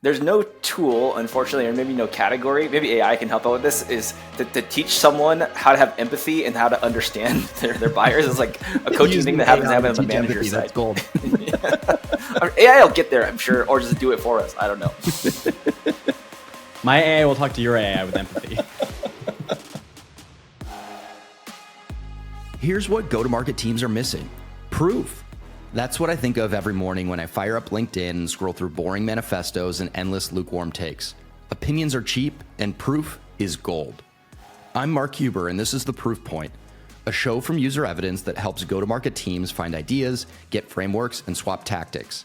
there's no tool, unfortunately, or maybe no category, maybe AI can help out with this, is to teach someone how to have empathy and how to understand their buyers. It's like a coaching thing that happens on the manager side. That's gold. AI will get there, I'm sure, or just do it for us. I don't know. My AI will talk to your AI with empathy. Here's what go-to-market teams are missing. Proof. That's what I think of every morning when I fire up LinkedIn and scroll through boring manifestos and endless lukewarm takes. Opinions are cheap and proof is gold. I'm Mark Huber and this is The Proof Point, a show from User Evidence that helps go-to-market teams find ideas, get frameworks, and swap tactics.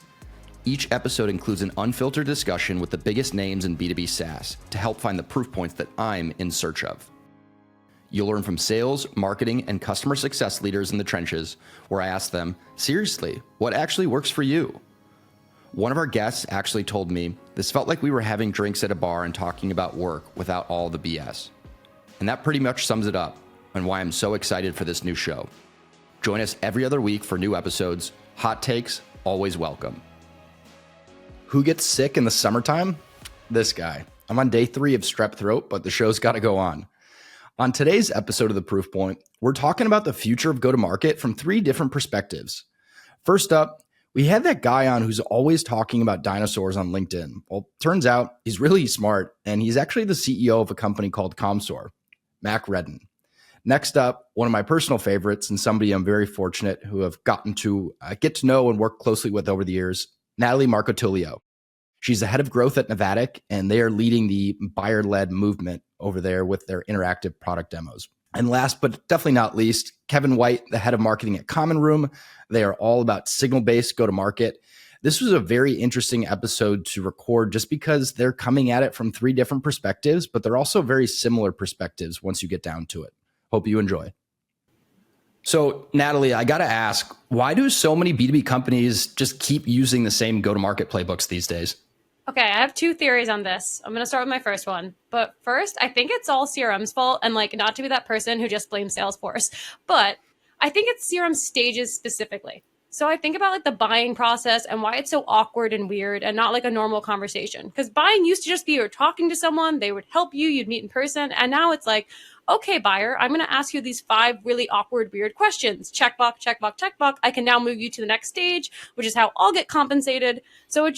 Each episode includes an unfiltered discussion with the biggest names in B2B SaaS to help find the proof points that I'm in search of. You'll learn from sales, marketing, and customer success leaders in the trenches, where I ask them, seriously, what actually works for you? One of our guests actually told me this felt like we were having drinks at a bar and talking about work without all the BS. And that pretty much sums it up and why I'm so excited for this new show. Join us every other week for new episodes. Hot takes, always welcome. Who gets sick in the summertime? This guy. I'm on day 3 of strep throat, but the show's got to go on. On today's episode of The Proof Point, we're talking about the future of go-to-market from 3 different perspectives. First up, we had that guy on who's always talking about dinosaurs on LinkedIn. Well, turns out he's really smart, and he's actually the CEO of a company called Comstor, Mac Redden. Next up, one of my personal favorites and somebody I'm very fortunate who have gotten to get to know and work closely with over the years, Natalie Marcotulio. She's the head of growth at Novatic, and they are leading the buyer-led movement over there with their interactive product demos. And last but definitely not least, Kevin White, the head of marketing at Common Room. They are all about signal-based go-to-market. This was a very interesting episode to record just because they're coming at it from 3 different perspectives, but they're also very similar perspectives once you get down to it. Hope you enjoy. So, Natalie, I got to ask, why do so many B2B companies just keep using the same go-to-market playbooks these days? Okay, I have 2 theories on this. I'm going to start with my first one. But first, I think it's all CRM's fault, and not to be that person who just blames Salesforce, but I think it's CRM stages specifically. So I think about the buying process and why it's so awkward and weird and not like a normal conversation. Because buying used to just be you're talking to someone, they would help you, you'd meet in person. And now it's like, okay, buyer, I'm going to ask you these 5 really awkward, weird questions. Checkbox, checkbox, checkbox. I can now move you to the next stage, which is how I'll get compensated. So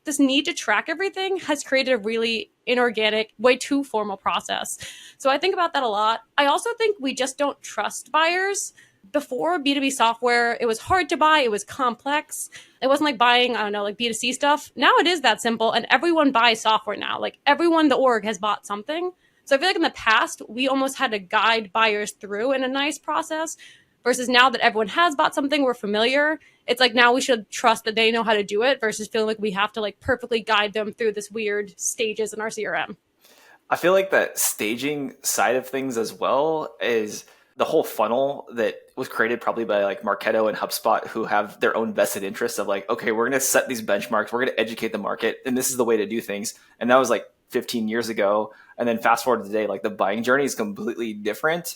this need to track everything has created a really inorganic, way too formal process. So I think about that a lot. I also think we just don't trust buyers. Before B2B software, it was hard to buy. It was complex. It wasn't like buying, B2C stuff. Now it is that simple, and everyone buys software now. Everyone, the org has bought something. So I feel like in the past, we almost had to guide buyers through in a nice process, versus now that everyone has bought something, we're familiar. It's like now we should trust that they know how to do it versus feeling like we have to perfectly guide them through this weird stages in our CRM. I feel like that staging side of things as well is the whole funnel that was created probably by Marketo and HubSpot, who have their own vested interests of okay, we're going to set these benchmarks. We're going to educate the market. And this is the way to do things. And that was 15 years ago. And then fast forward to today, the buying journey is completely different.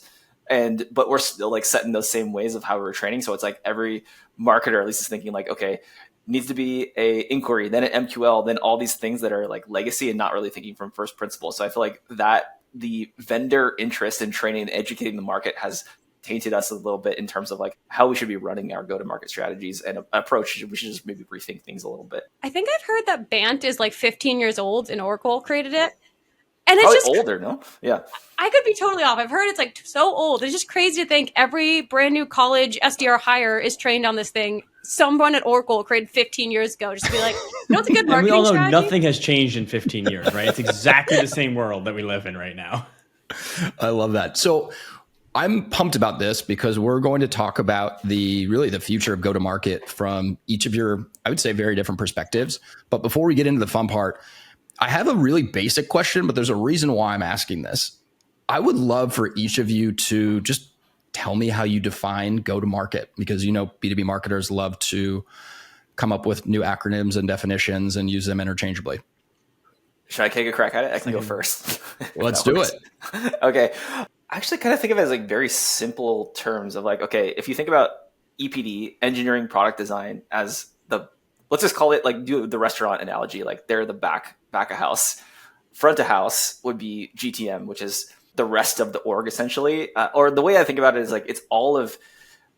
But we're still set in those same ways of how we're training. So it's every marketer at least is thinking okay, needs to be a inquiry, then an MQL, then all these things that are legacy and not really thinking from first principles. So I feel that the vendor interest in training and educating the market has tainted us a little bit in terms of how we should be running our go-to-market strategies and approach. We should just maybe rethink things a little bit. I think I've heard that Bant is 15 years old and Oracle created it. And it's probably just older, no? Yeah. I could be totally off. I've heard it's so old. It's just crazy to think every brand new college SDR hire is trained on this thing. Someone at Oracle created 15 years ago. Just to be it's a good marketing and we all know strategy. Nothing has changed in 15 years, right? It's exactly the same world that we live in right now. I love that. So I'm pumped about this because we're going to talk about the future of go-to-market from each of your, I would say, very different perspectives. But before we get into the fun part, I have a really basic question, but there's a reason why I'm asking this. I would love for each of you to just tell me how you define go-to-market, because B2B marketers love to come up with new acronyms and definitions and use them interchangeably. Should I take a crack at it? I can go first. Let's do it. Okay. I actually kind of think of it as very simple terms of okay, if you think about EPD, engineering product design, as the let's just call it like do the restaurant analogy. Like they're the back of house. Front of house would be GTM, which is the rest of the org essentially. Or the way I think about it is like it's all of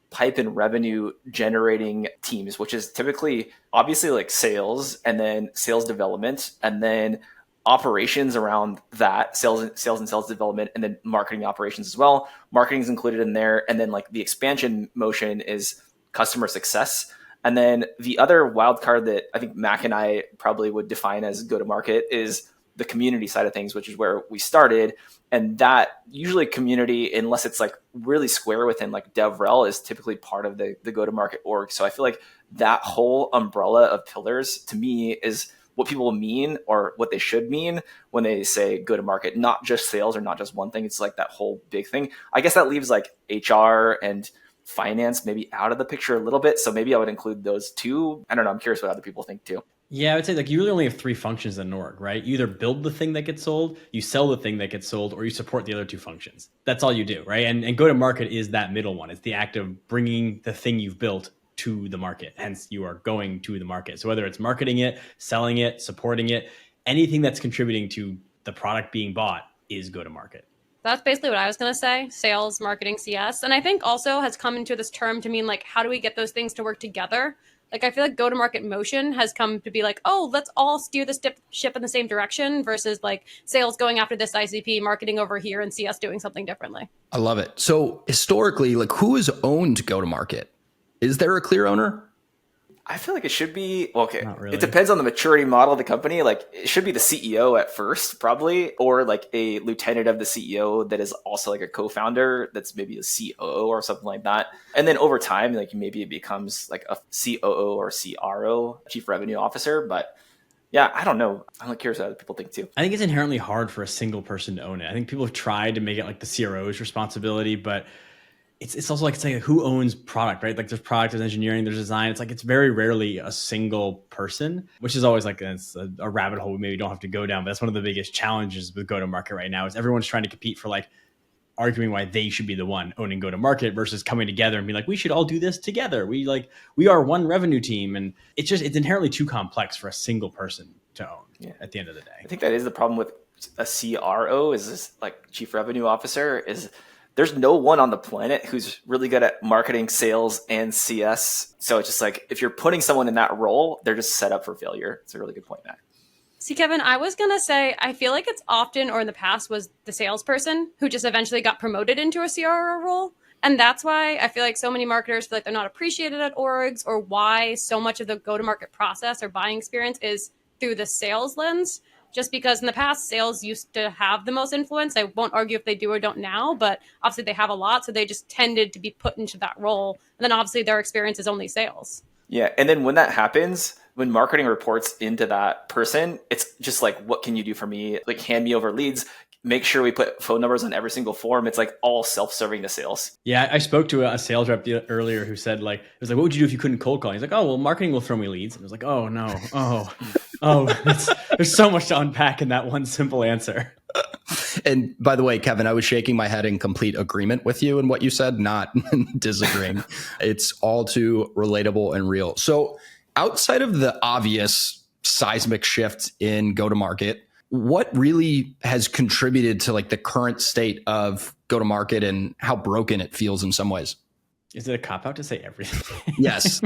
pipe and revenue generating teams, which is typically obviously like sales and then sales development and then operations around that sales and sales development and then marketing operations as well. Marketing is included in there. And then like the expansion motion is customer success. And then the other wild card that I think Mac and I probably would define as go to market is the community side of things, which is where we started. And that usually community, unless it's like really square within like DevRel, is typically part of the go-to-market org. So I feel like that whole umbrella of pillars to me is what people mean or what they should mean when they say go-to-market, not just sales or not just one thing. It's like that whole big thing. I guess that leaves like HR and finance maybe out of the picture a little bit. So maybe I would include those two. I don't know. I'm curious what other people think too. Yeah, I would say like you really only have three functions in an org, right? You either build the thing that gets sold, you sell the thing that gets sold, or you support the other two functions. That's all you do, right? And go to market is that middle one. It's the act of bringing the thing you've built to the market. Hence, you are going to the market. So whether it's marketing it, selling it, supporting it, anything that's contributing to the product being bought is go to market. That's basically what I was going to say. Sales, marketing, CS. And I think also has come into this term to mean like, how do we get those things to work together? Like, I feel like go-to-market motion has come to be like, oh, let's all steer the ship in the same direction versus like sales going after this ICP, marketing over here, and CS doing something differently. I love it. So historically, like who has owned go-to-market? Is there a clear owner? I feel like it should be, okay, Not really. It depends on the maturity model of the company. Like it should be the CEO at first, probably, or like a lieutenant of the CEO that is also like a co-founder that's maybe a COO or something like that. And then over time, like maybe it becomes like a COO or CRO, Chief Revenue Officer. But yeah, I don't know. I'm curious what other people think too. I think it's inherently hard for a single person to own it. I think people have tried to make it like the CRO's responsibility, but it's also like saying who owns product, right? Like there's product, there's engineering, there's design. It's like it's very rarely a single person, which is always like it's a rabbit hole we maybe don't have to go down. But that's one of the biggest challenges with go-to-market right now is everyone's trying to compete for like arguing why they should be the one owning go-to-market versus coming together and being like, we should all do this together. We are one revenue team. And it's inherently too complex for a single person to own at the end of the day. I think that is the problem with a CRO is this like Chief Revenue Officer is there's no one on the planet who's really good at marketing, sales, and CS. So it's just like, if you're putting someone in that role, they're just set up for failure. It's a really good point, Matt. See, Kevin, I was going to say, I feel like it's often, or in the past, was the salesperson who just eventually got promoted into a CRO role. And that's why I feel like so many marketers feel like they're not appreciated at orgs, or why so much of the go-to-market process or buying experience is through the sales lens. Just because in the past, sales used to have the most influence. I won't argue if they do or don't now, but obviously they have a lot. So they just tended to be put into that role. And then obviously their experience is only sales. Yeah. And then when that happens, when marketing reports into that person, it's just like, what can you do for me? Like hand me over leads. Make sure we put phone numbers on every single form. It's like all self-serving to sales. Yeah, I spoke to a sales rep earlier who said like, it was like, what would you do if you couldn't cold call? He's like, oh, well, marketing will throw me leads. And I was like, oh no, there's so much to unpack in that one simple answer. And by the way, Kevin, I was shaking my head in complete agreement with you and what you said, not disagreeing. It's all too relatable and real. So outside of the obvious seismic shift in go-to-market, what really has contributed to like the current state of go-to-market and how broken it feels in some ways? Is it a cop-out to say everything? Yes.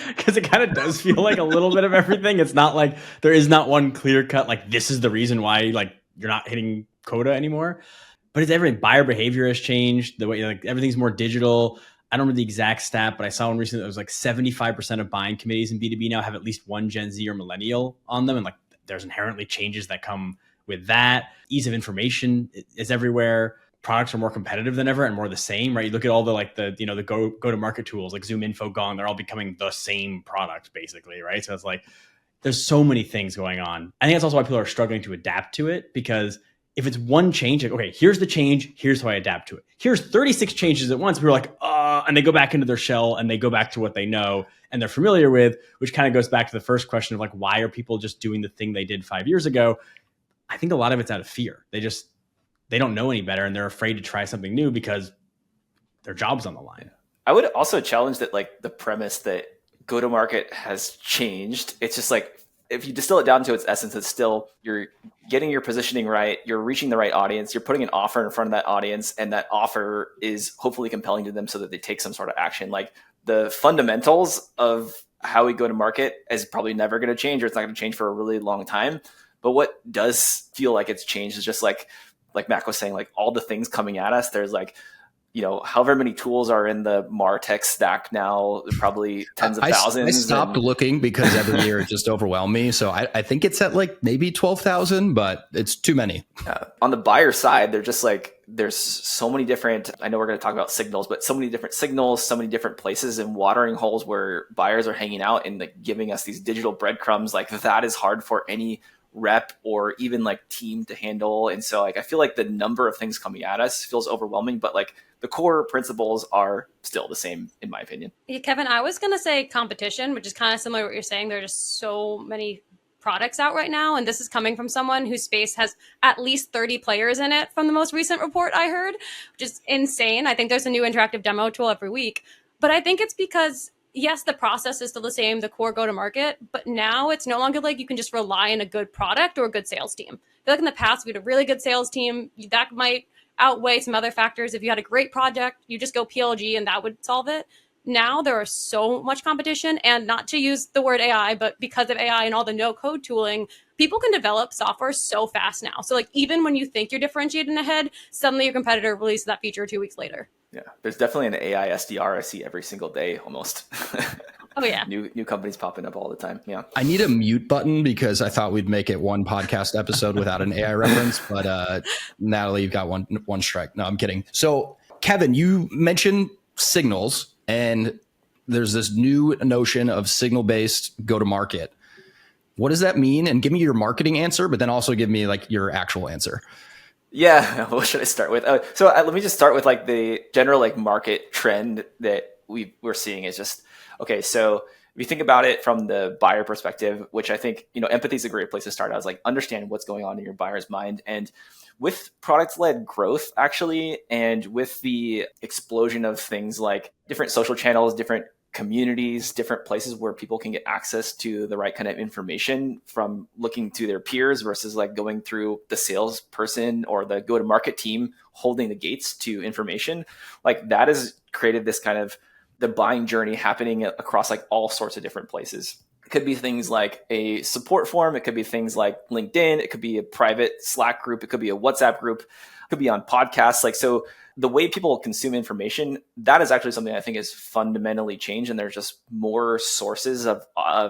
Because it kind of does feel like a little bit of everything. It's not like there is not one clear cut, like this is the reason why like you're not hitting quota anymore. But it's everything. Buyer behavior has changed. The way like everything's more digital. I don't remember the exact stat, but I saw one recently that was like 75% of buying committees in B2B now have at least one Gen Z or millennial on them. And like there's inherently changes that come with that. Ease of information is everywhere. Products are more competitive than ever and more the same, right? You look at all the go to market tools like Zoom Info, Gong, they're all becoming the same product basically, right? So it's like there's so many things going on. I think that's also why people are struggling to adapt to it, because if it's one change, like, okay, here's the change, here's how I adapt to it. Here's 36 changes at once. We're like, and they go back into their shell and they go back to what they know and they're familiar with, which kind of goes back to the first question of like, why are people just doing the thing they did 5 years ago? I think a lot of it's out of fear. They don't know any better and they're afraid to try something new because their job's on the line. I would also challenge that like the premise that go-to-market has changed. It's just like, if you distill it down to its essence, it's still you're getting your positioning right, you're reaching the right audience, you're putting an offer in front of that audience, and that offer is hopefully compelling to them so that they take some sort of action. Like the fundamentals of how we go to market is probably never going to change, or it's not going to change for a really long time. But what does feel like it's changed is just like Mac was saying, like all the things coming at us. There's like, however many tools are in the MarTech stack now, probably tens of thousands. I stopped looking because every year it just overwhelmed me. So I think it's at like maybe 12,000, but it's too many. On the buyer side, they're just like, there's so many different, I know we're going to talk about signals, but so many different signals, so many different places and watering holes where buyers are hanging out and like giving us these digital breadcrumbs. Like that is hard for any rep or even like team to handle. And so like I feel like the number of things coming at us feels overwhelming, but like the core principles are still the same in my opinion. Yeah, Kevin, I was gonna say competition, which is kind of similar to what you're saying. There are just so many products out right now, and this is coming from someone whose space has at least 30 players in it from the most recent report I heard, which is insane. I think there's a new interactive demo tool every week, but I think it's because yes, the process is still the same, the core go-to-market, but now it's no longer like you can just rely on a good product or a good sales team. I feel like in the past, we had a really good sales team. That might outweigh some other factors. If you had a great project, you just go PLG and that would solve it. Now there is so much competition, and not to use the word AI, but because of AI and all the no-code tooling, people can develop software so fast now. So like even when you think you're differentiating ahead, suddenly your competitor releases that feature 2 weeks later. Yeah, there's definitely an AI SDR I see every single day almost. Oh yeah. New companies popping up all the time. Yeah. I need a mute button because I thought we'd make it one podcast episode without an AI reference, but Natalie, you've got one strike. No, I'm kidding. So Kevin, you mentioned signals, and there's this new notion of signal-based go-to-market. What does that mean? And give me your marketing answer, but then also give me like your actual answer. Yeah, what should I start with? So let me just start with like the general like market trend that we're seeing is just, okay, so if you think about it from the buyer perspective, which I think, empathy is a great place to start. I was like, understand what's going on in your buyer's mind. And with product-led growth, actually, and with the explosion of things like different social channels, different communities, different places where people can get access to the right kind of information from looking to their peers versus like going through the salesperson or the go-to-market team holding the gates to information. Like that has created this kind of the buying journey happening across like all sorts of different places. It could be things like a support forum. It could be things like LinkedIn. It could be a private Slack group. It could be a WhatsApp group. It could be on podcasts. Like, so the way people consume information, that is actually something I think is fundamentally changed. And there's just more sources of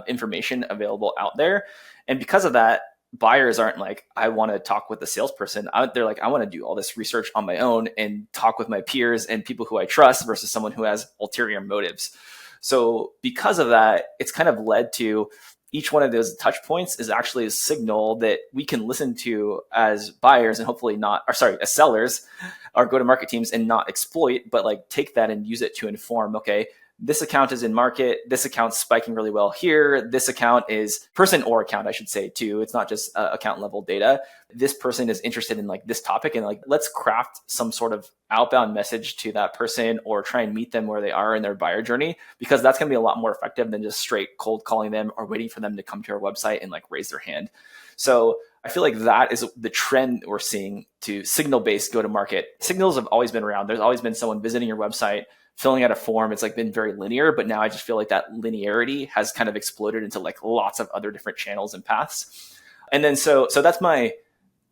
information available out there. And because of that, buyers aren't like, I want to talk with the salesperson. They're like, I want to do all this research on my own and talk with my peers and people who I trust versus someone who has ulterior motives. So because of that, it's kind of led to each one of those touch points is actually a signal that we can listen to as buyers and hopefully as sellers, our go-to-market teams, and not exploit, but like take that and use it to inform, okay, this account is in market. This account's spiking really well here. This account is person or account, I should say too. It's not just account level data. This person is interested in like this topic, and like, let's craft some sort of outbound message to that person or try and meet them where they are in their buyer journey, because that's going to be a lot more effective than just straight cold calling them or waiting for them to come to our website and like raise their hand. So I feel like that is the trend that we're seeing to signal-based go-to-market. Signals have always been around. There's always been someone visiting your website, filling out a form. It's like been very linear, but now I just feel like that linearity has kind of exploded into like lots of other different channels and paths. And then so that's my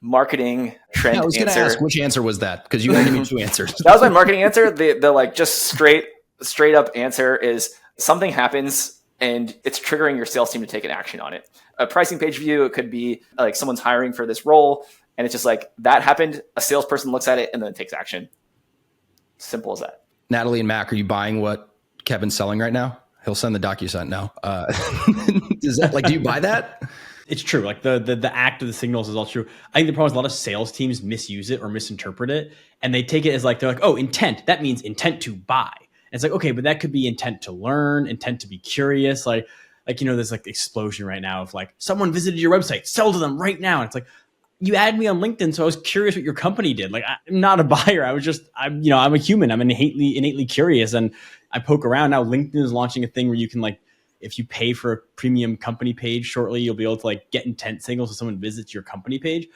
marketing trend answer. I was going to ask, which answer was that? Because you gave me two answers. That was my marketing answer. The like just straight up answer is something happens and it's triggering your sales team to take an action on it. A pricing page view, it could be like someone's hiring for this role, and it's just like that happened. A salesperson looks at it and then takes action. Simple as that. Natalie and Mac, are you buying what Kevin's selling right now? He'll send the DocuSign now. Is that like, do you buy that? It's true. Like the act of the signals is all true. I think the problem is a lot of sales teams misuse it or misinterpret it, and they take it as like, they're like, oh, intent. That means intent to buy. And it's like, okay, but that could be intent to learn, intent to be curious. Like, there's like explosion right now of like, someone visited your website, sell to them right now. And it's like, you added me on LinkedIn, so I was curious what your company did. Like, I'm not a buyer. I'm a human. I'm innately curious, and I poke around. Now LinkedIn is launching a thing where you can like if you pay for a premium company page shortly, you'll be able to like get intent signals when someone visits your company page.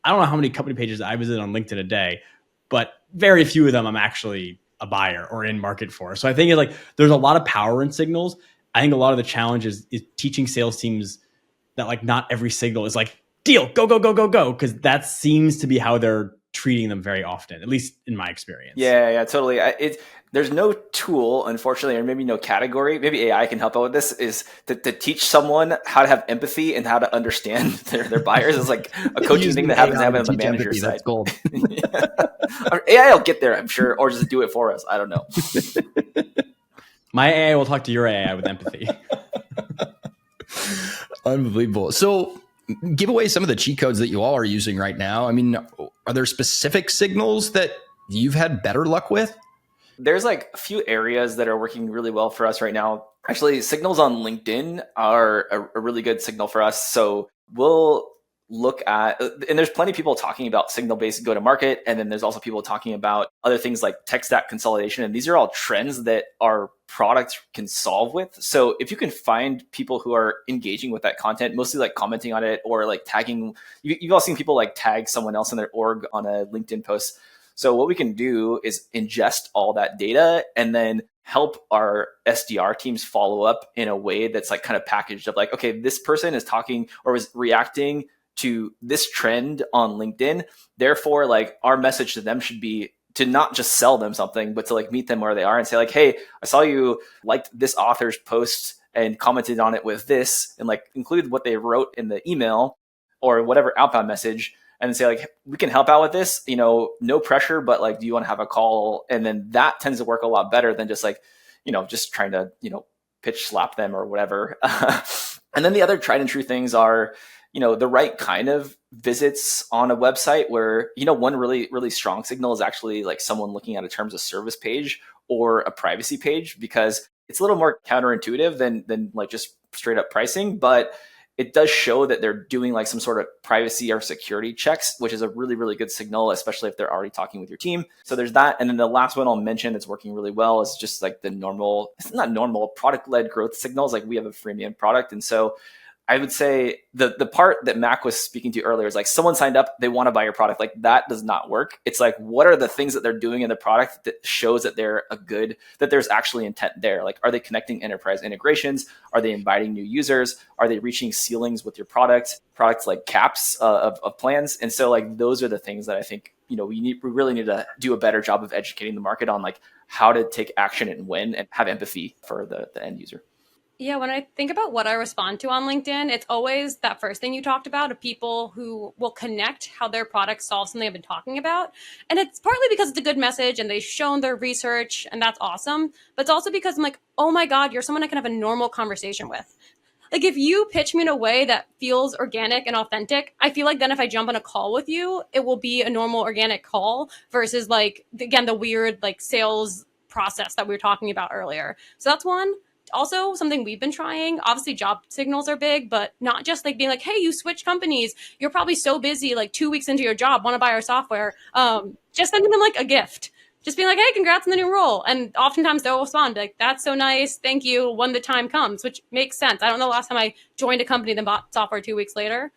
I don't know how many company pages I visit on LinkedIn a day, but very few of them I'm actually a buyer or in market for. So I think it's like there's a lot of power in signals. I think a lot of the challenge is teaching sales teams that like not every signal is like deal, go, go, go, go, go, because that seems to be how they're treating them very often, at least in my experience. Yeah, totally. There's no tool, unfortunately, or maybe no category. Maybe AI can help out with this. Is to teach someone how to have empathy and how to understand their buyers. Is like a coaching thing that happens on the manager side. That's gold. AI will get there, I'm sure, or just do it for us. I don't know. My AI will talk to your AI with empathy. Unbelievable. So give away some of the cheat codes that you all are using right now. I mean, are there specific signals that you've had better luck with? There's like a few areas that are working really well for us right now. Actually, signals on LinkedIn are a really good signal for us. So we'll look at, and there's plenty of people talking about signal-based go-to-market, and then there's also people talking about other things like tech stack consolidation. And these are all trends that our product can solve with. So if you can find people who are engaging with that content, mostly like commenting on it or like tagging, you've all seen people like tag someone else in their org on a LinkedIn post. So what we can do is ingest all that data and then help our SDR teams follow up in a way that's like kind of packaged of like, okay, this person is talking or is reacting to this trend on LinkedIn. Therefore, like our message to them should be to not just sell them something, but to like meet them where they are and say like, hey, I saw you liked this author's post and commented on it with this, and like include what they wrote in the email or whatever outbound message, and say like, we can help out with this, no pressure, but like, do you want to have a call? And then that tends to work a lot better than just like, just trying to, pitch slap them or whatever. And then the other tried and true things are, the right kind of visits on a website where, one really, really strong signal is actually like someone looking at a terms of service page or a privacy page, because it's a little more counterintuitive than like just straight up pricing, but it does show that they're doing like some sort of privacy or security checks, which is a really, really good signal, especially if they're already talking with your team. So there's that. And then the last one I'll mention that's working really well is just like the normal, it's not normal, product-led growth signals. Like we have a freemium product. And so I would say the part that Mac was speaking to earlier is like someone signed up, they want to buy your product. Like that does not work. It's like, what are the things that they're doing in the product that shows that they're that there's actually intent there? Like, are they connecting enterprise integrations? Are they inviting new users? Are they reaching ceilings with your products like caps of plans? And so like, those are the things that I think, we really need to do a better job of educating the market on like how to take action and when, and have empathy for the end user. Yeah, when I think about what I respond to on LinkedIn, it's always that first thing you talked about of people who will connect how their product solves something they've been talking about. And it's partly because it's a good message and they've shown their research and that's awesome. But it's also because I'm like, oh my God, you're someone I can have a normal conversation with. Like if you pitch me in a way that feels organic and authentic, I feel like then if I jump on a call with you, it will be a normal organic call versus like, again, the weird like sales process that we were talking about earlier. So that's one. Also, something we've been trying, obviously job signals are big, but not just like being like, hey, you switch companies. You're probably so busy, like 2 weeks into your job, want to buy our software. Just sending them like a gift. Just being like, hey, congrats on the new role. And oftentimes they'll respond like, that's so nice. Thank you. When the time comes, which makes sense. I don't know the last time I joined a company that bought software 2 weeks later.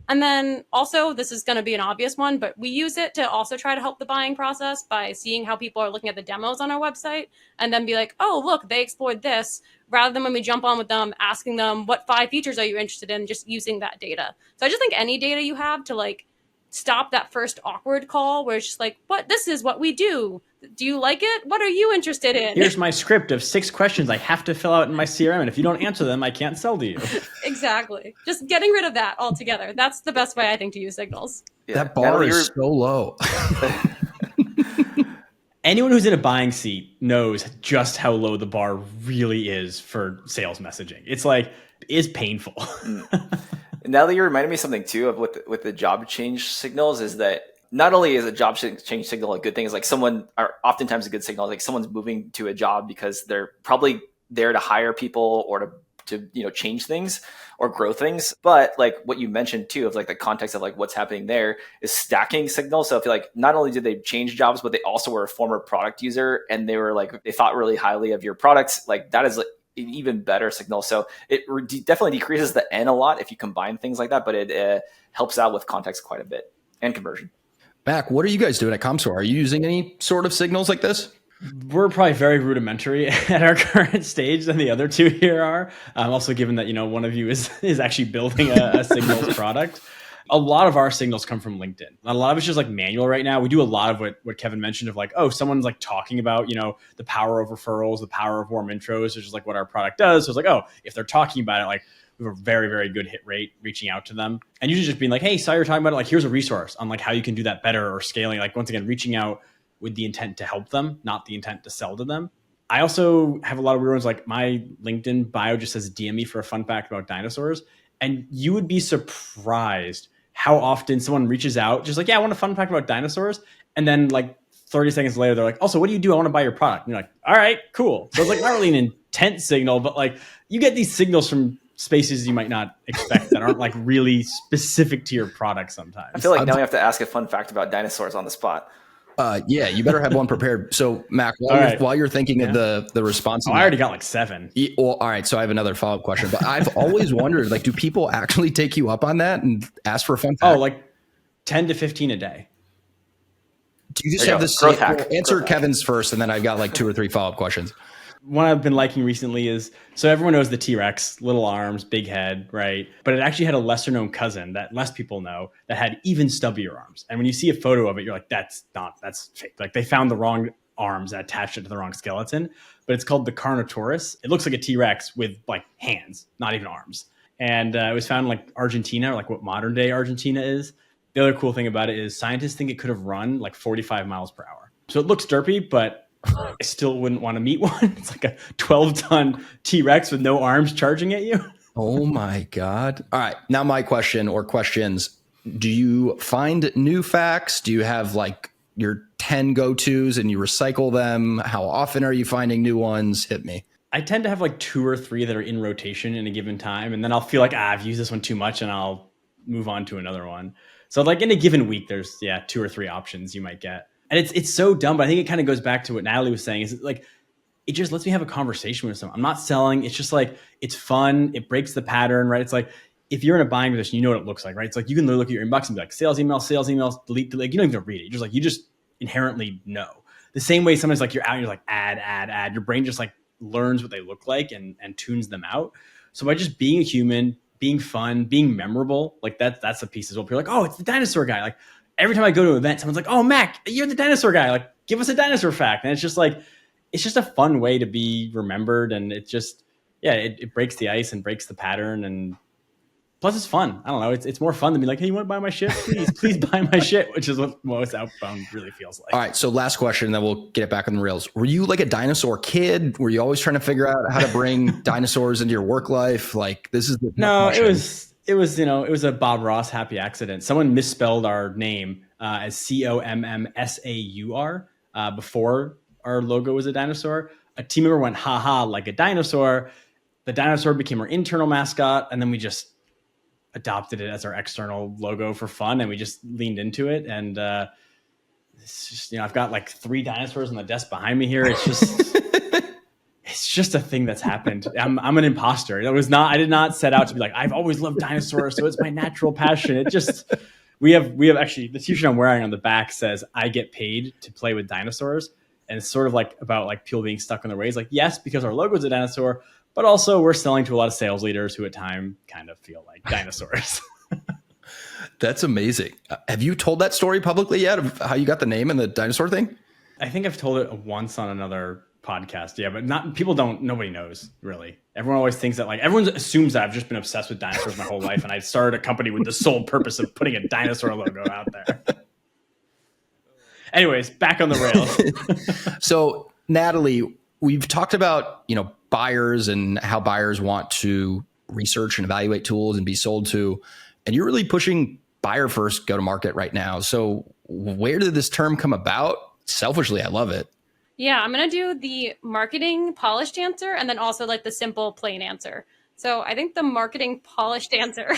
And then also, this is going to be an obvious one, but we use it to also try to help the buying process by seeing how people are looking at the demos on our website and then be like, oh, look, they explored this, rather than when we jump on with them, asking them, what 5 features are you interested in, just using that data. So I just think any data you have to like stop that first awkward call where it's just like, this is what we do. Do you like it? What are you interested in? Here's my script of 6 questions I have to fill out in my CRM. And if you don't answer them, I can't sell to you. Exactly. Just getting rid of that altogether. That's the best way I think to use signals. Yeah. That bar is so low. Anyone who's in a buying seat knows just how low the bar really is for sales messaging. It's like, it's painful. Now that you reminded me of something too of with the job change signals is that not only is a job change signal a good thing, is like oftentimes a good signal, like someone's moving to a job because they're probably there to hire people or to change things or grow things. But like what you mentioned too, of like the context of like what's happening there is stacking signals. So I feel like not only did they change jobs, but they also were a former product user and they were like, they thought really highly of your products. Like that is like an even better signal. So it definitely decreases the N a lot if you combine things like that, but it helps out with context quite a bit and conversion. Mac, what are you guys doing at ComScore? Are you using any sort of signals like this? We're probably very rudimentary at our current stage than the other two here are. Also, given that one of you is actually building a signals product. A lot of our signals come from LinkedIn. A lot of it's just like manual right now. We do a lot of what Kevin mentioned of like, oh, someone's like talking about, the power of referrals, the power of warm intros, which is like what our product does. So it's like, oh, if they're talking about it, like we have a very, very good hit rate reaching out to them. And usually just being like, hey, saw you're talking about it. Like, here's a resource on like how you can do that better or scaling. Like once again, reaching out with the intent to help them, not the intent to sell to them. I also have a lot of weird ones. Like my LinkedIn bio just says DM me for a fun fact about dinosaurs. And you would be surprised how often someone reaches out just like, yeah, I want a fun fact about dinosaurs. And then like 30 seconds later, they're like, also, what do you do? I want to buy your product. And you're like, all right, cool. So it's like not really an intent signal, but like you get these signals from spaces you might not expect that aren't like really specific to your product sometimes. I feel like now we have to ask a fun fact about dinosaurs on the spot. Yeah, you better have one prepared. So, Mac, while you're thinking of the response, I already got like 7. Well, all right. So I have another follow-up question, but I've always wondered, like, do people actually take you up on that and ask for a fun fact? Oh, like 10 to 15 a day. Do you just have this answer Kevin's first, and then I've got like 2 or 3 follow-up questions. One I've been liking recently is, so everyone knows the T-Rex, little arms, big head, right? But it actually had a lesser known cousin that less people know that had even stubbier arms. And when you see a photo of it, you're like, that's fake. Like they found the wrong arms and attached it to the wrong skeleton, but it's called the Carnotaurus. It looks like a T-Rex with like hands, not even arms. And it was found in like Argentina, or like what modern day Argentina is. The other cool thing about it is scientists think it could have run like 45 miles per hour. So it looks derpy, but I still wouldn't want to meet one. It's like a 12-ton T-Rex with no arms charging at you. Oh my God. All right. Now my question or questions. Do you find new facts? Do you have like your 10 go-tos and you recycle them? How often are you finding new ones? Hit me. I tend to have like 2 or 3 that are in rotation in a given time. And then I'll feel like, I've used this one too much and I'll move on to another one. So like in a given week, there's 2 or 3 options you might get. And it's so dumb, but I think it kind of goes back to what Natalie was saying is like, it just lets me have a conversation with someone. I'm not selling. It's just like, it's fun. It breaks the pattern, right? It's like, if you're in a buying position, you know what it looks like, right? It's like, you can look at your inbox and be like, sales emails, delete. Like, you don't even read it. You're just like, you just inherently know. The same way sometimes like you're out, you're like, add. Your brain just like learns what they look like and tunes them out. So by just being a human, being fun, being memorable, like that's a piece as well. People are like, oh, it's the dinosaur guy. Like, every time I go to an event, someone's like, oh, Mac, you're the dinosaur guy. Like, give us a dinosaur fact. And it's just like, it's just a fun way to be remembered. And it just, it breaks the ice and breaks the pattern. And plus it's fun. I don't know. It's more fun than be like, hey, you want to buy my shit? Please buy my shit, which is what most outbound really feels like. All right. So last question, then we'll get it back on the rails. Were you like a dinosaur kid? Were you always trying to figure out how to bring dinosaurs into your work life? Like, this is the No, it was a Bob Ross happy accident. Someone misspelled our name as COMMSAUR before our logo was a dinosaur. A team member went, haha, like a dinosaur. The dinosaur became our internal mascot. And then we just adopted it as our external logo for fun. And we just leaned into it. And it's just, I've got like 3 dinosaurs on the desk behind me here. It's just... It's just a thing that's happened. I'm an imposter. I did not set out to be like, I've always loved dinosaurs, so it's my natural passion. It just, we have actually, the t-shirt I'm wearing on the back says, I get paid to play with dinosaurs. And it's sort of like about like people being stuck in their ways. Like, yes, because our logo is a dinosaur, but also we're selling to a lot of sales leaders who at time kind of feel like dinosaurs. That's amazing. Have you told that story publicly yet of how you got the name and the dinosaur thing? I think I've told it once on another podcast, but nobody knows really. Everyone always thinks that, like, everyone assumes that I've just been obsessed with dinosaurs my whole life and I started a company with the sole purpose of putting a dinosaur logo out there. Anyways, back on the rails. So Natalie, we've talked about buyers and how buyers want to research and evaluate tools and be sold to, and you're really pushing buyer first go to market right now. So where did this term come about? Selfishly, I love it. Yeah, I'm going to do the marketing polished answer and then also like the simple plain answer. So I think the marketing polished answer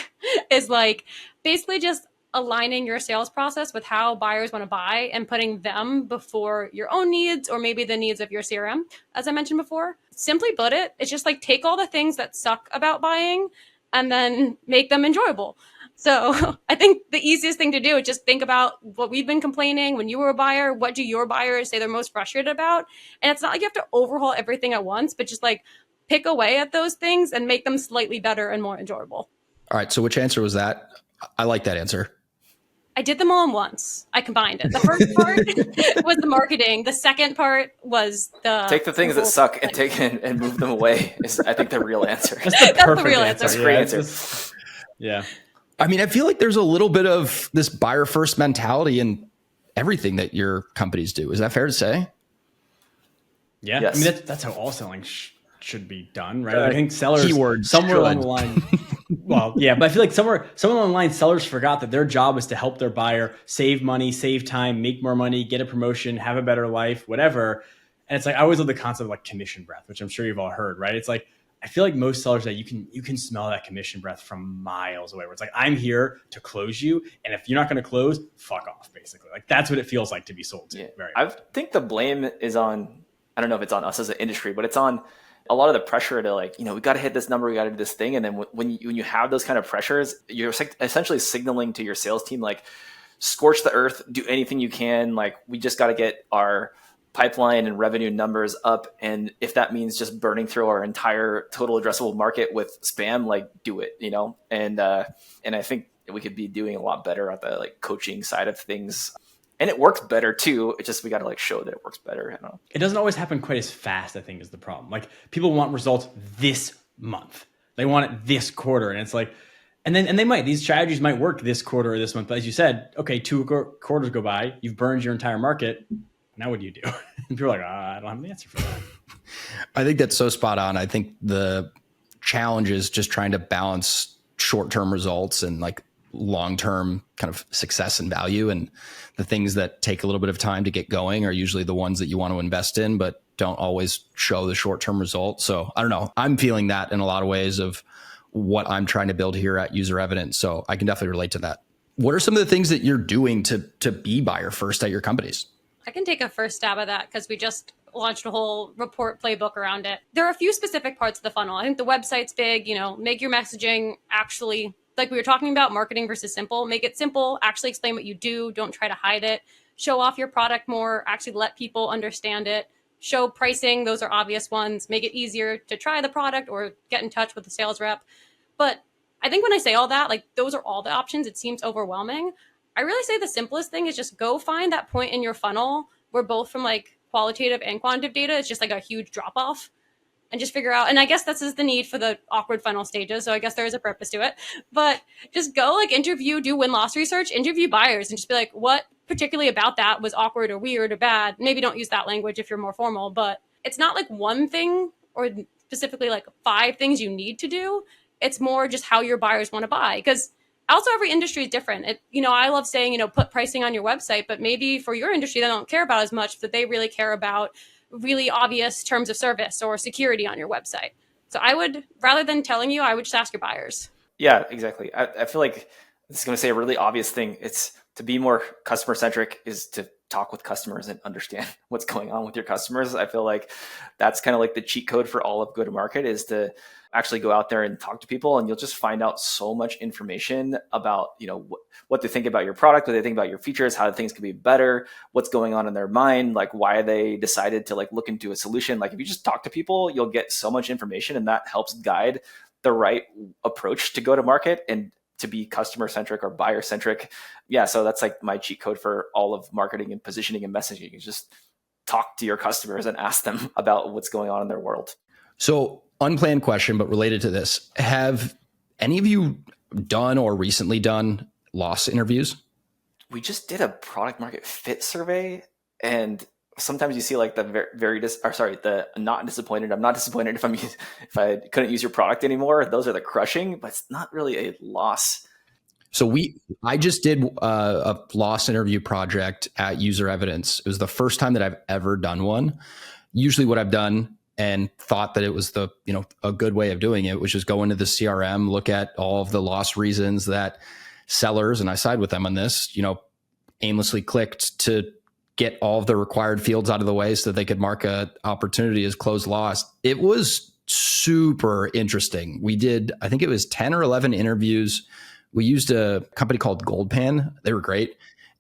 is like basically just aligning your sales process with how buyers want to buy and putting them before your own needs or maybe the needs of your CRM, as I mentioned before. simply put it, it's just like take all the things that suck about buying and then make them enjoyable. So I think the easiest thing to do is just think about what we've been complaining when you were a buyer. What do your buyers say they're most frustrated about? And it's not like you have to overhaul everything at once, but just like pick away at those things and make them slightly better and more enjoyable. All right. So which answer was that? I like that answer. I did them all in once. I combined it. The first part was the marketing. The second part was the take the things that suck and take and move them away. Is I think the real answer. That's the real answer. That's a great answer. Yeah. I mean, I feel like there's a little bit of this buyer first mentality in everything that your companies do. Is that fair to say? Yeah. Yes. I mean, that's how all selling should be done, right? I think sellers Keywords somewhere should. along the line. Well, yeah, but I feel like somewhere along the line, sellers forgot that their job is to help their buyer save money, save time, make more money, get a promotion, have a better life, whatever. And it's like, I always love the concept of like commission breath, which I'm sure you've all heard, right? It's like, I feel like most sellers that you can smell that commission breath from miles away, where it's like, I'm here to close you. And if you're not going to close, fuck off, basically. Like that's what it feels like to be sold to. Yeah. Very I think the blame is on, I don't know if it's on us as an industry, but it's on a lot of the pressure to like, we got to hit this number, we got to do this thing. And then when you have those kind of pressures, you're essentially signaling to your sales team, like scorch the earth, do anything you can. Like we just got to get our pipeline and revenue numbers up. And if that means just burning through our entire total addressable market with spam, like do it, and I think we could be doing a lot better at the like coaching side of things. And it works better too. It's just, we got to like show that it works better. I don't know. It doesn't always happen quite as fast, I think, is the problem. Like people want results this month. They want it this quarter. And it's like, and these strategies might work this quarter or this month. But as you said, okay, 2 quarters go by, you've burned your entire market. Now what do you do? And people are like, I don't have an answer for that. I think that's so spot on. I think the challenge is just trying to balance short-term results and like long-term kind of success and value. And the things that take a little bit of time to get going are usually the ones that you want to invest in, but don't always show the short-term result. So I don't know. I'm feeling that in a lot of ways of what I'm trying to build here at User Evidence. So I can definitely relate to that. What are some of the things that you're doing to be buyer first at your companies? I can take a first stab at that because we just launched a whole report playbook around it. There are a few specific parts of the funnel. I think the website's big, make your messaging actually, like we were talking about marketing versus simple, make it simple, actually explain what you do. Don't try to hide it. Show off your product more, actually let people understand it. Show pricing. Those are obvious ones. Make it easier to try the product or get in touch with the sales rep. But I think when I say all that, like those are all the options. It seems overwhelming. I really say the simplest thing is just go find that point in your funnel where both from like qualitative and quantitative data, it's just like a huge drop off and just figure out. And I guess this is the need for the awkward funnel stages. So I guess there is a purpose to it, but just go like interview, do win-loss research, interview buyers and just be like, what particularly about that was awkward or weird or bad? Maybe don't use that language if you're more formal, but it's not like one thing or specifically like 5 things you need to do. It's more just how your buyers want to buy. Because also every industry is different. I love saying, put pricing on your website, but maybe for your industry, they don't care about as much, but they really care about really obvious terms of service or security on your website. So I would, rather than telling you, I would just ask your buyers. Yeah, exactly. I feel like it's going to say a really obvious thing. It's to be more customer centric is to talk with customers and understand what's going on with your customers. I feel like that's kind of like the cheat code for all of go-to-market is to actually go out there and talk to people, and you'll just find out so much information about, what they think about your product, what they think about your features, how things can be better, what's going on in their mind, like why they decided to like look into a solution. Like if you just talk to people, you'll get so much information, and that helps guide the right approach to go to market and to be customer centric or buyer centric. Yeah. So that's like my cheat code for all of marketing and positioning and messaging. You just talk to your customers and ask them about what's going on in their world. So unplanned question, but related to this, have any of you done or recently done loss interviews? We just did a product market fit survey, and sometimes you see like the the not disappointed. I'm not disappointed if I couldn't use your product anymore. Those are the crushing, but it's not really a loss. So I just did a loss interview project at User Evidence. It was the first time that I've ever done one. Usually what I've done and thought that it was a good way of doing it was just go into the CRM, look at all of the loss reasons that sellers, and I side with them on this, aimlessly clicked to get all of the required fields out of the way so that they could mark a opportunity as closed lost. It was super interesting. We did, I think it was 10 or 11 interviews. We used a company called Goldpan. They were great.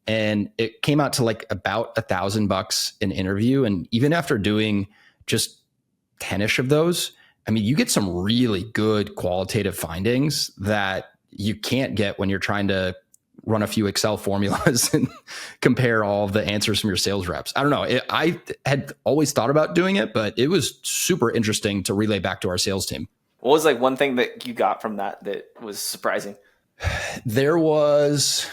And it came out to like about $1,000 an interview. And even after doing just 10-ish of those, I mean, you get some really good qualitative findings that you can't get when you're trying to run a few Excel formulas and compare all of the answers from your sales reps. I don't know. I had always thought about doing it, but it was super interesting to relay back to our sales team. What was like one thing that you got from that was surprising? There was,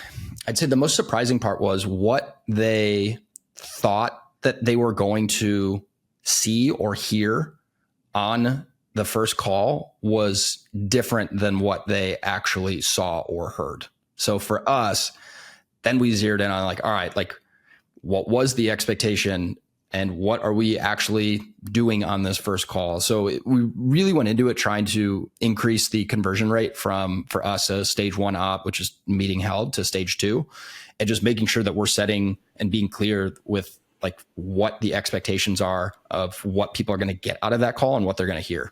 I'd say the most surprising part was what they thought that they were going to see or hear on the first call was different than what they actually saw or heard. So for us, then we zeroed in on like, all right, like what was the expectation and what are we actually doing on this first call? So we really went into it trying to increase the conversion rate from, for us, a stage 1 op, which is meeting held, to stage 2, and just making sure that we're setting and being clear with like what the expectations are of what people are going to get out of that call and what they're going to hear.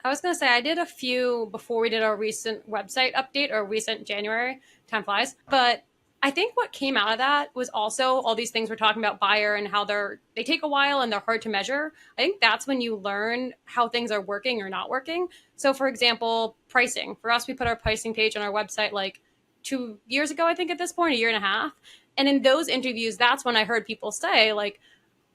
I was going to say, I did a few before we did our recent website update or recent January, time flies. But I think what came out of that was also all these things we're talking about buyer and how they take a while and they're hard to measure. I think that's when you learn how things are working or not working. So for example, pricing. For us, we put our pricing page on our website like 2 years ago, I think at this point, 1.5 years. And in those interviews, that's when I heard people say like,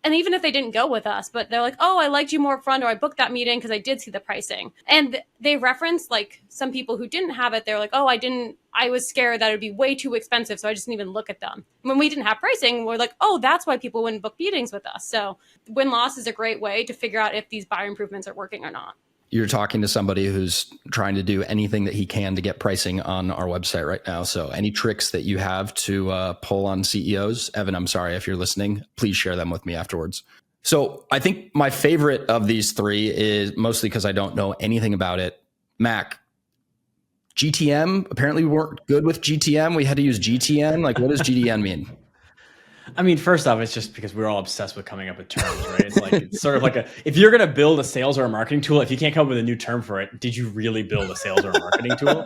and even if they didn't go with us, but they're like, oh, I liked you more up front, or I booked that meeting because I did see the pricing. And they referenced like some people who didn't have it. They're like, oh, I was scared that it'd be way too expensive. So I just didn't even look at them. When we didn't have pricing, we're like, oh, that's why people wouldn't book meetings with us. So win-loss is a great way to figure out if these buyer improvements are working or not. You're talking to somebody who's trying to do anything that he can to get pricing on our website right now. So any tricks that you have to pull on CEOs, Evan, I'm sorry if you're listening, please share them with me afterwards. So I think my favorite of these three is mostly because I don't know anything about it. Mac, GTM, apparently we weren't good with GTM. We had to use GTN. Like, what does GTN mean? I mean, first off, it's just because we're all obsessed with coming up with terms, right? It's like, it's sort of like if you're going to build a sales or a marketing tool, if you can't come up with a new term for it, did you really build a sales or a marketing tool?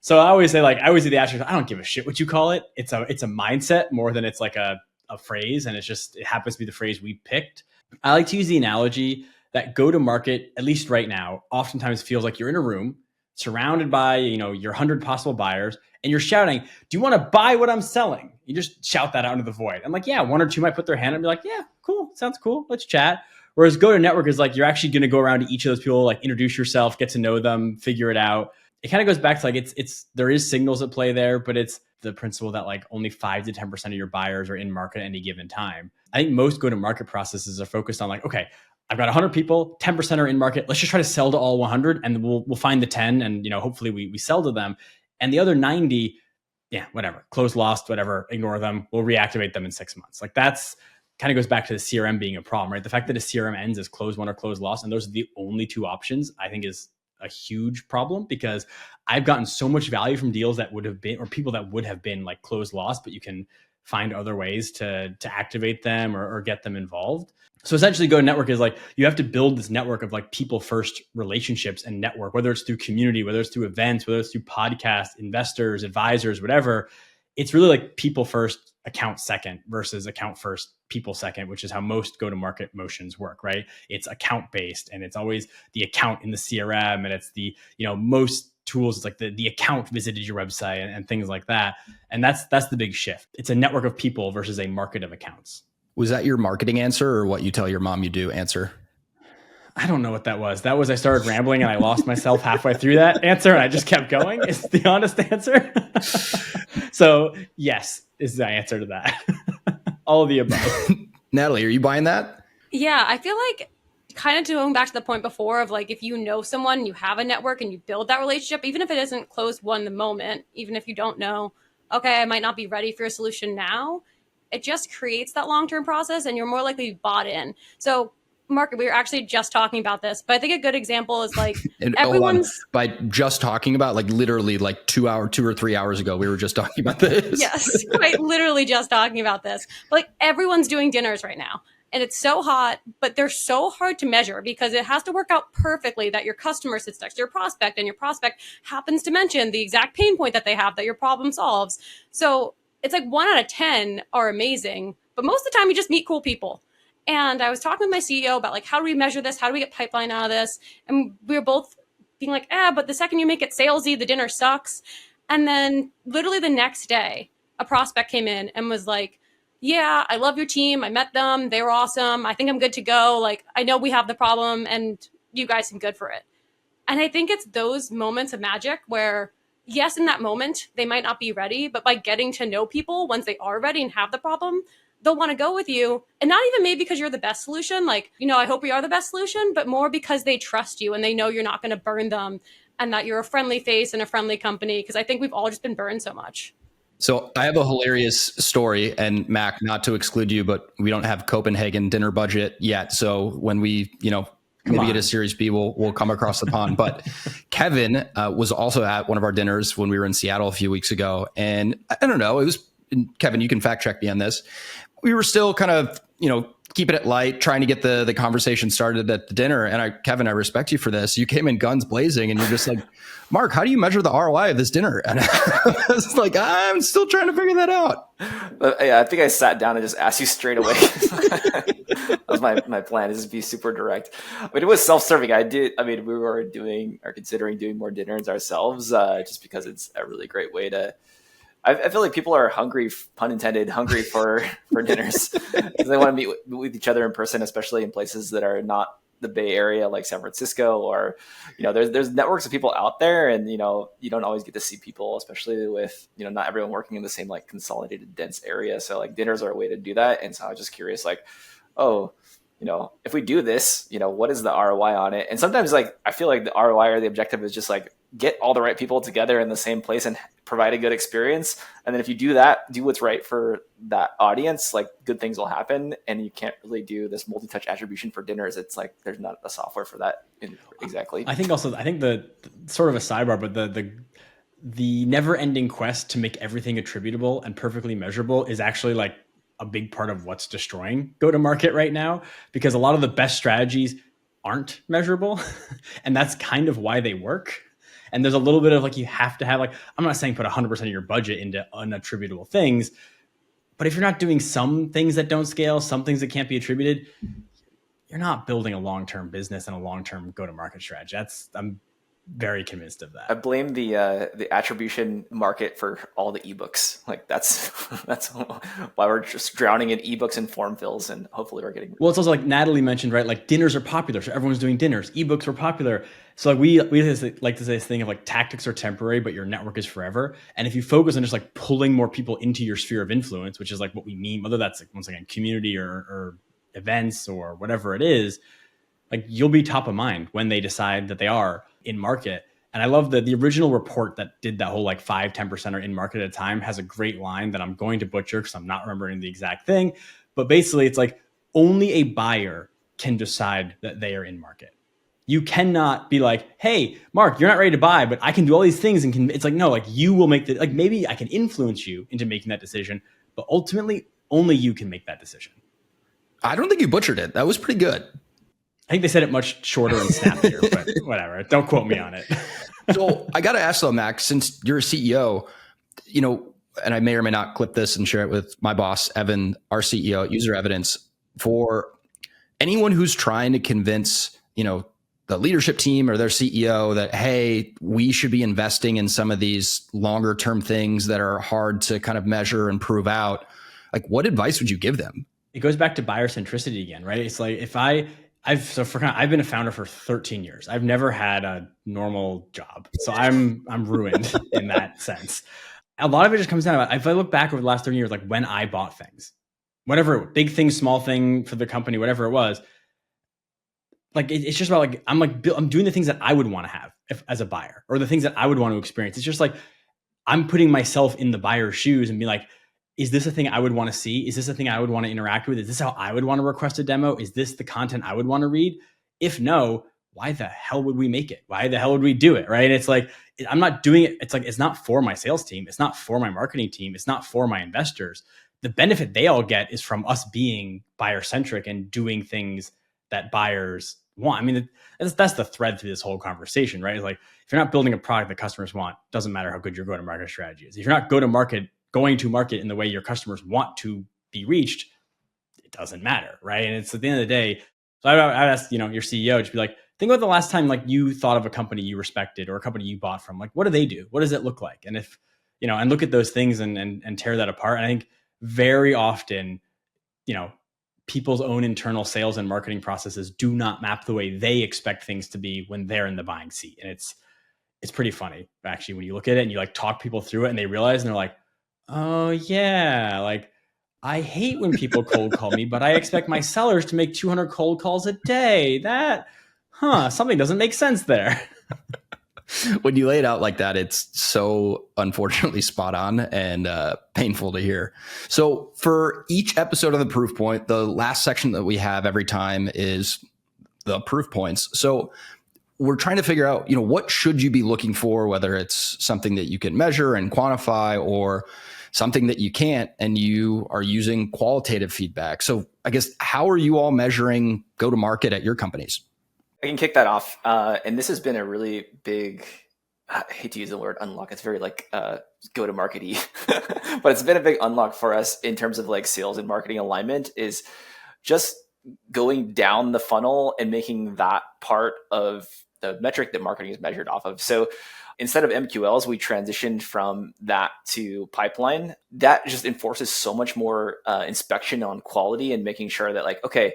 So I always say, like, I always do the asterisk, I don't give a shit what you call it. It's a mindset more than it's like a phrase. And it happens to be the phrase we picked. I like to use the analogy that go to market, at least right now, oftentimes feels like you're in a room surrounded by, your 100 possible buyers, and you're shouting, do you want to buy what I'm selling? You just shout that out into the void. I'm like, yeah, one or two might put their hand up and be like, yeah, cool. Sounds cool. Let's chat. Whereas go to network is like, you're actually going to go around to each of those people, like introduce yourself, get to know them, figure it out. It kind of goes back to like, there is signals at play there, but it's the principle that like only 5 to 10% of your buyers are in market at any given time. I think most go to market processes are focused on like, okay, I've got 100 people, 10% are in market. Let's just try to sell to all 100 and we'll find the 10 and, hopefully we sell to them. And the other 90, yeah, whatever, close, lost, whatever, ignore them. We'll reactivate them in 6 months. Like that's kind of goes back to the CRM being a problem, right? The fact that a CRM ends as close won or close lost, and those are the only two options, I think is a huge problem because I've gotten so much value from deals that would have been, or people that would have been like close lost, but you can find other ways to activate them or get them involved. So essentially go network is like, you have to build this network of like people first relationships and network, whether it's through community, whether it's through events, whether it's through podcasts, investors, advisors, whatever. It's really like people first, account second versus account first, people second, which is how most go-to-market motions work, right? It's account-based and it's always the account in the CRM and it's the, most tools, it's like the account visited your website and things like that. And that's the big shift. It's a network of people versus a market of accounts. Was that your marketing answer or what you tell your mom you do answer? I don't know what that was. That was, I started rambling and I lost myself halfway through that answer and I just kept going. It's the honest answer. So yes, is the answer to that. All of the above. Natalie, are you buying that? Yeah, I feel like kind of going back to the point before of like, if you know someone, you have a network and you build that relationship, even if it isn't closed won the moment, even if you don't know, okay, I might not be ready for a solution now. It just creates that long-term process and you're more likely to be bought in. So Mark, we were actually just talking about this, but I think a good example is like And everyone's by just talking about, like literally like 2 or 3 hours ago, we were just talking about this. yes, quite literally just talking about this. But like everyone's doing dinners right now. And it's so hot, but they're so hard to measure because it has to work out perfectly that your customer sits next to your prospect and your prospect happens to mention the exact pain point that they have that your problem solves. So it's like 1 out of 10 are amazing, but most of the time you just meet cool people. And I was talking with my CEO about like, how do we measure this? How do we get pipeline out of this? And we were both being like, but the second you make it salesy, the dinner sucks. And then literally the next day, a prospect came in and was like, yeah, I love your team. I met them. They were awesome. I think I'm good to go. Like, I know we have the problem and you guys seem good for it. And I think it's those moments of magic where, yes, in that moment, they might not be ready, but by getting to know people once they are ready and have the problem, they'll want to go with you. And not even maybe because you're the best solution. Like, I hope we are the best solution, but more because they trust you and they know you're not going to burn them and that you're a friendly face and a friendly company. Because I think we've all just been burned so much. So I have a hilarious story, and Mac, not to exclude you, but we don't have Copenhagen dinner budget yet. So when we, maybe get a Series B, we'll come across the pond. But Kevin was also at one of our dinners when we were in Seattle a few weeks ago. And I don't know, it was, Kevin, you can fact check me on this. We were still kind of, keeping it light, trying to get the conversation started at the dinner. And Kevin, I respect you for this. You came in guns blazing and you're just like, Mark, how do you measure the ROI of this dinner? And I was like, I'm still trying to figure that out. Yeah, I think I sat down and just asked you straight away. That was my plan, is to be super direct. But it was self-serving. We were doing or considering doing more dinners ourselves, just because it's a really great way to. I feel like people are hungry, pun intended, hungry for dinners. They want to meet with each other in person, especially in places that are not the Bay Area, like San Francisco, or there's networks of people out there, and you don't always get to see people, especially with not everyone working in the same like consolidated dense area. So like dinners are a way to do that. And so I was just curious, like, if we do this, what is the ROI on it? And sometimes like I feel like the ROI or the objective is just like get all the right people together in the same place and provide a good experience. And then if you do that, do what's right for that audience, like good things will happen. And you can't really do this multi-touch attribution for dinners. It's like there's not a software for that exactly. I think the sort of a sidebar, but the never-ending quest to make everything attributable and perfectly measurable is actually like a big part of what's destroying go-to-market right now, because a lot of the best strategies aren't measurable. And that's kind of why they work. And there's a little bit of like, you have to have like, I'm not saying put 100% of your budget into unattributable things, but if you're not doing some things that don't scale, some things that can't be attributed, you're not building a long-term business and a long-term go-to-market strategy. I'm very convinced of that. I blame the attribution market for all the ebooks. Like that's why we're just drowning in ebooks and form fills, and hopefully we're getting. Well, it's also like Natalie mentioned, right? Like dinners are popular, so everyone's doing dinners. Ebooks were popular, so like we like to say this thing of like tactics are temporary, but your network is forever. And if you focus on just like pulling more people into your sphere of influence, which is like what we mean, whether that's like once again community or events or whatever it is, like you'll be top of mind when they decide that they are in market. And I love the original report that did that whole like 5-10% are in market at a time has a great line that I'm going to butcher because I'm not remembering the exact thing. But basically it's like only a buyer can decide that they are in market. You cannot be like, hey, Mark, you're not ready to buy, but I can do all these things. And it's like, no, like you will make like maybe I can influence you into making that decision, but ultimately only you can make that decision. I don't think you butchered it. That was pretty good. I think they said it much shorter and snappier, but whatever. Don't quote me on it. So I got to ask though, Max, since you're a CEO, and I may or may not clip this and share it with my boss, Evan, our CEO at User Evidence, for anyone who's trying to convince, the leadership team or their CEO that, hey, we should be investing in some of these longer term things that are hard to kind of measure and prove out. Like, what advice would you give them? It goes back to buyer centricity again, right? It's like I've been a founder for 13 years. I've never had a normal job. So I'm ruined in that sense. A lot of it just comes down to, if I look back over the last 30 years, like when I bought things, whatever, big thing, small thing for the company, whatever it was, like it's just about like, I'm doing the things that I would want to have as a buyer, or the things that I would want to experience. It's just like, I'm putting myself in the buyer's shoes and be like, is this a thing I would want to see? Is this a thing I would want to interact with? Is this how I would want to request a demo? Is this the content I would want to read? If no, why the hell would we make it? Why the hell would we do it? Right. It's like, I'm not doing it. It's like, it's not for my sales team. It's not for my marketing team. It's not for my investors. The benefit they all get is from us being buyer centric and doing things that buyers want. I mean, that's the thread through this whole conversation, right? It's like, if you're not building a product that customers want, doesn't matter how good your go-to-market strategy is. If you're not going to market in the way your customers want to be reached, it doesn't matter, right? And it's at the end of the day. So I'd ask, your CEO to be like, think about the last time like you thought of a company you respected or a company you bought from. Like, what do they do? What does it look like? And if and look at those things and tear that apart. And I think very often, people's own internal sales and marketing processes do not map the way they expect things to be when they're in the buying seat. And it's pretty funny actually when you look at it and you like talk people through it and they realize and they're like, oh yeah, like I hate when people cold call me, but I expect my sellers to make 200 cold calls a day. Something doesn't make sense there. When you lay it out like that, it's so unfortunately spot on and painful to hear. So for each episode of the proof point, the last section that we have every time is the proof points. So we're trying to figure out, what should you be looking for, whether it's something that you can measure and quantify or something that you can't, and you are using qualitative feedback. So I guess, how are you all measuring go-to-market at your companies? I can kick that off. And this has been a really big, I hate to use the word unlock. It's very like go-to-market-y, but it's been a big unlock for us in terms of like sales and marketing alignment, is just going down the funnel and making that part of the metric that marketing is measured off of. So instead of MQLs, we transitioned from that to pipeline. That just enforces so much more inspection on quality and making sure that like, okay,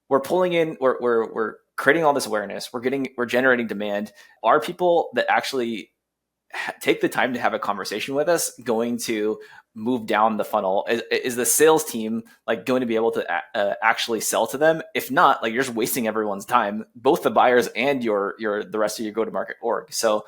we're pulling in, we're creating all this awareness. We're generating demand. Are people that actually take the time to have a conversation with us going to move down the funnel? Is the sales team like going to be able to actually sell to them? If not, like you're just wasting everyone's time, both the buyers and the rest of your go-to-market org. So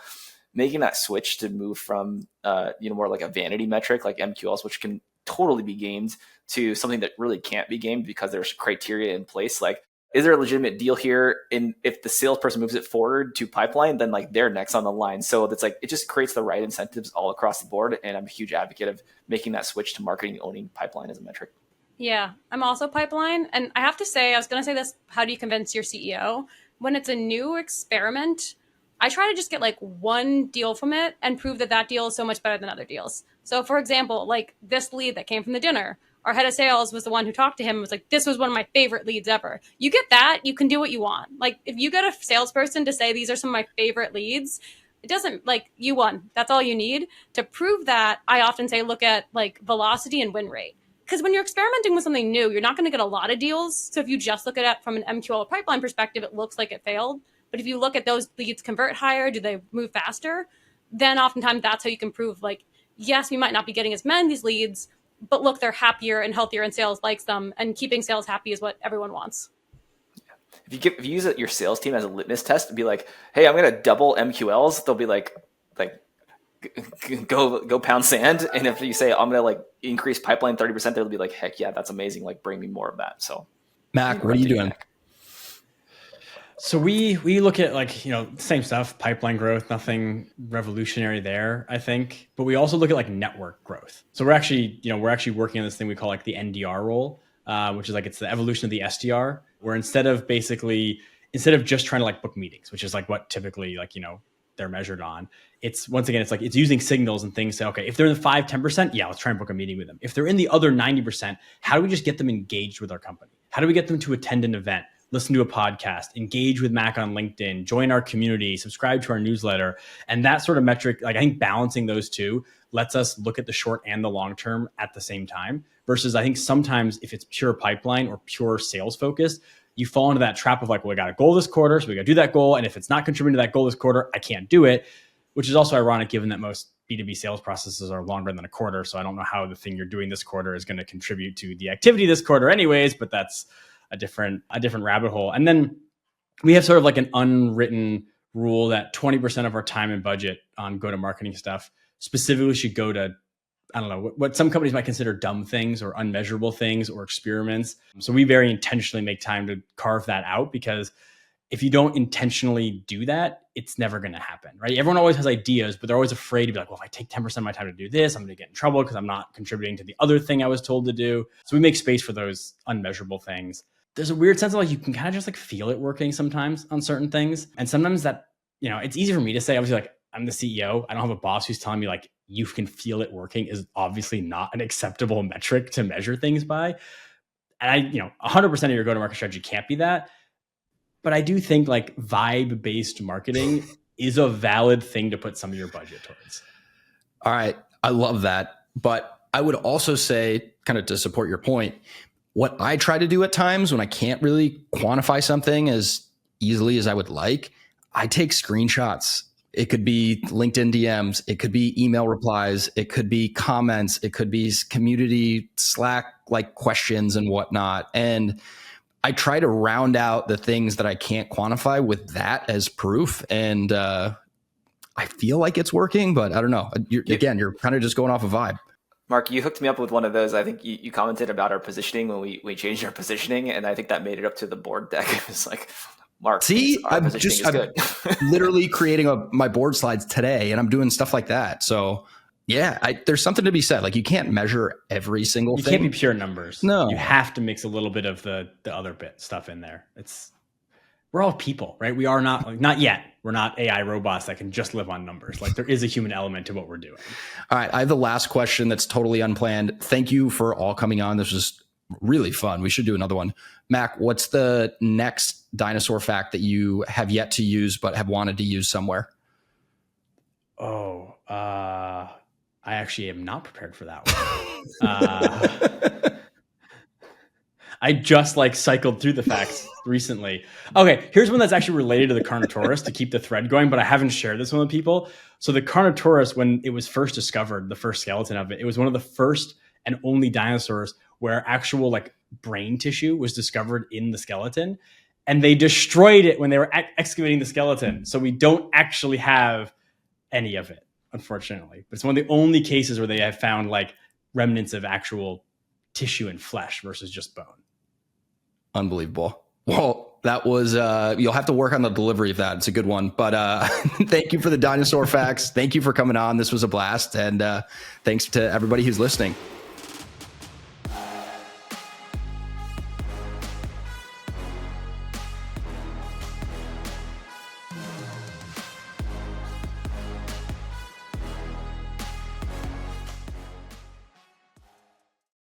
making that switch to move from more like a vanity metric like MQLs, which can totally be gamed, to something that really can't be gamed because there's criteria in place. Like, is there a legitimate deal here? And if the salesperson moves it forward to pipeline, then like they're next on the line. So it's like, it just creates the right incentives all across the board. And I'm a huge advocate of making that switch to marketing owning pipeline as a metric. Yeah, I'm also pipeline. And I have to say, I was going to say this, how do you convince your CEO? When it's a new experiment, I try to just get like one deal from it and prove that deal is so much better than other deals. So for example, like this lead that came from the dinner, our head of sales was the one who talked to him and was like, this was one of my favorite leads ever. You get that, you can do what you want. Like if you get a salesperson to say, these are some of my favorite leads, it doesn't, like, you won. That's all you need. To prove that, I often say, look at like velocity and win rate. Because when you're experimenting with something new, you're not going to get a lot of deals. So if you just look at it from an MQL pipeline perspective, it looks like it failed. But if you look at those leads convert higher, do they move faster? Then oftentimes that's how you can prove like, yes, we might not be getting as many of these leads, but look, they're happier and healthier and sales likes them, and keeping sales happy is what everyone wants. If you use your sales team as a litmus test and be like, hey, I'm going to double MQLs, they'll be like go pound sand. And if you say, I'm going to like increase pipeline 30%, they'll be like, heck yeah, that's amazing. Like bring me more of that. So Mac, what are you doing? So we look at like, same stuff, pipeline growth, nothing revolutionary there, I think. But we also look at like network growth. So we're actually working on this thing we call like the NDR role, which is like, it's the evolution of the SDR, where instead of just trying to like book meetings, which is like what typically like, they're measured on. It's it's using signals and things. Say, okay, if they're in the 5-10%, yeah, let's try and book a meeting with them. If they're in the other 90%, how do we just get them engaged with our company? How do we get them to attend an event, listen to a podcast, engage with Mac on LinkedIn, join our community, subscribe to our newsletter? And that sort of metric, like I think balancing those two lets us look at the short and the long term at the same time, versus I think sometimes if it's pure pipeline or pure sales focused, you fall into that trap of like, well, we got a goal this quarter, so we got to do that goal. And if it's not contributing to that goal this quarter, I can't do it, which is also ironic given that most B2B sales processes are longer than a quarter. So I don't know how the thing you're doing this quarter is going to contribute to the activity this quarter anyways, but that's a different rabbit hole. And then we have sort of like an unwritten rule that 20% of our time and budget on go-to-marketing stuff specifically should go to I don't know, what some companies might consider dumb things or unmeasurable things or experiments. So we very intentionally make time to carve that out, because if you don't intentionally do that, it's never going to happen, right? Everyone always has ideas, but they're always afraid to be like, well, if I take 10% of my time to do this, I'm going to get in trouble because I'm not contributing to the other thing I was told to do. So we make space for those unmeasurable things. There's a weird sense of like, you can kind of just like feel it working sometimes on certain things. And sometimes that, it's easy for me to say, obviously, like, I'm the CEO. I don't have a boss who's telling me like, you can feel it working is obviously not an acceptable metric to measure things by. And 100% of your go-to-market strategy can't be that. But I do think like vibe-based marketing is a valid thing to put some of your budget towards. All right. I love that. But I would also say, kind of to support your point, what I try to do at times when I can't really quantify something as easily as I would like, I take screenshots. It could be LinkedIn DMs. It could be email replies. It could be comments. It could be community Slack like questions and whatnot. And I try to round out the things that I can't quantify with that as proof. And I feel like it's working, but I don't know. You're kind of just going off a vibe. Mark, you hooked me up with one of those. I think you commented about our positioning when we changed our positioning, and I think that made it up to the board deck. It was like, Mark, see, I'm good. literally creating my board slides today, and I'm doing stuff like that. So yeah, there's something to be said. Like, you can't measure every single thing. You can't be pure numbers. No, you have to mix a little bit of the other bit stuff in there. We're all people, right? We are not yet. We're not AI robots that can just live on numbers. Like, there is a human element to what we're doing. All right. I have the last question that's totally unplanned. Thank you for all coming on. This was really fun. We should do another one. Mac, what's the next dinosaur fact that you have yet to use but have wanted to use somewhere? Oh, I actually am not prepared for that one. I just cycled through the facts recently. Okay, here's one that's actually related to the Carnotaurus to keep the thread going, but I haven't shared this one with people. So the Carnotaurus, when it was first discovered, the first skeleton of it was one of the first and only dinosaurs where actual brain tissue was discovered in the skeleton. And they destroyed it when they were excavating the skeleton. So we don't actually have any of it, unfortunately. But it's one of the only cases where they have found remnants of actual tissue and flesh versus just bone. Unbelievable. Well, that was, you'll have to work on the delivery of that. It's a good one. But thank you for the dinosaur facts. Thank you for coming on. This was a blast. And thanks to everybody who's listening.